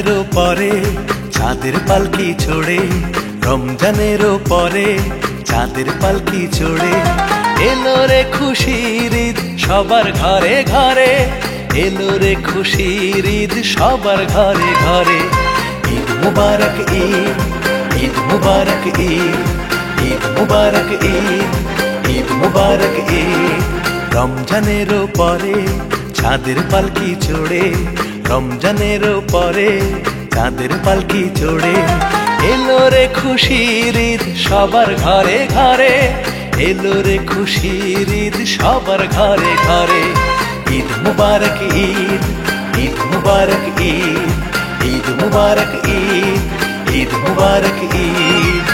রমজানেরও পরে চাঁদের পালকি চড়ে, রমজানেরও পরে চাঁদের পালকি চড়ে এলো রে খুশির ঈদ সবার ঘরে ঘরে, এলো রে খুশির ঈদ সবার ঘরে ঘরে। ঈদ মুবারক ঈদ, ঈদ মুবারক ঈদ, ঈদ মুবারক ঈদ, ঈদ মুবারক ঈদ। রমজানেরও পরে চাঁদের পালকি চড়ে, রমজানেরও পরে চাঁদের পালকি চড়ে এলো রে খুশির ঈদ সবার ঘরে ঘরে, এলো রে খুশির ঈদ সবার ঘরে ঘরে। ঈদ মুবারক ঈদ, ঈদ মুবারক ঈদ, ঈদ মুবারক ঈদ, ঈদ মুবারক ঈদ।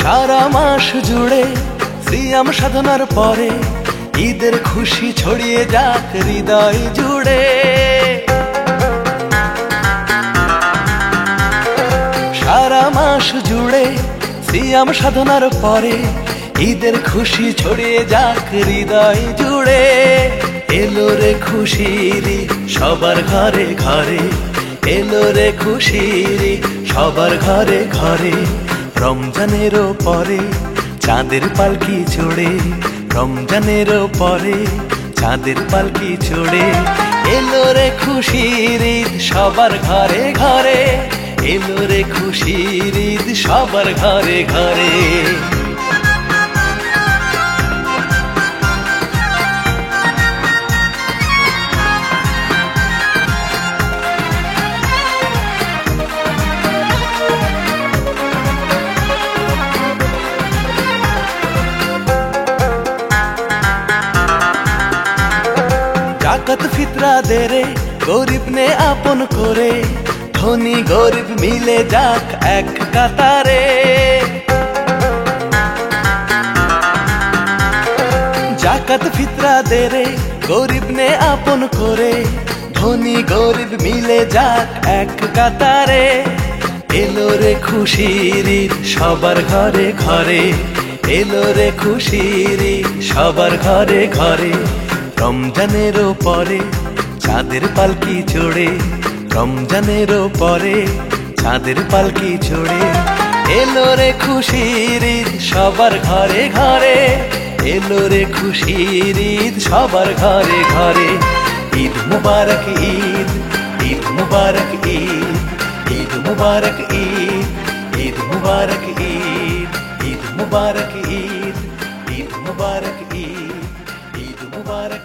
সারা মাস জুড়ে সিয়াম সাধনার পরে ঈদের খুশি ছড়িয়ে যাক হৃদয় জুড়ে। সারা মাস জুড়ে সিয়াম সাধনার পরে ঈদের খুশি ছড়িয়ে যাক হৃদয় জুড়ে। এলো রে খুশির সবার ঘরে ঘরে, এলো রে খুশির সবার ঘরে ঘরে। রমজানেরও পরে চাঁদের পালকি চড়ে, রমজানেরও পরে চাঁদের পালকি চড়ে এলো রে খুশির ঈদ সবার ঘরে ঘরে, এলো রে খুশির ঈদ সবার ঘরে ঘরে। জাকাত ফিতরা দে রে গরিব নে আপন করে, ধনী গরিব মিলে যাক এক কাতারে। জাকাত ফিতরা দে রে গরিব নে আপন করে, ধনী গরিব মিলে যাক এক কাতারে। এলো রে খুশির ঈদ সবার ঘরে ঘরে, এলো রে খুশির ঈদ সবার ঘরে ঘরে। রমজানেরও পরে চাঁদের পালকি চড়ে, রমজানেরও পরে চাঁদের পালকি চড়ে এলো রে খুশির ঈদ সবার ঘরে ঘরে, এলো রে খুশির ঈদ সবার ঘরে ঘরে। ঈদ মুবারক ঈদ, ঈদ মুবারক ঈদ, ঈদ মুবারক ঈদ, ঈদ মুবারক ঈদ, ঈদ মুবারক ঈদ, ঈদ মুবারক ঈদ, ঈদ মুবারক।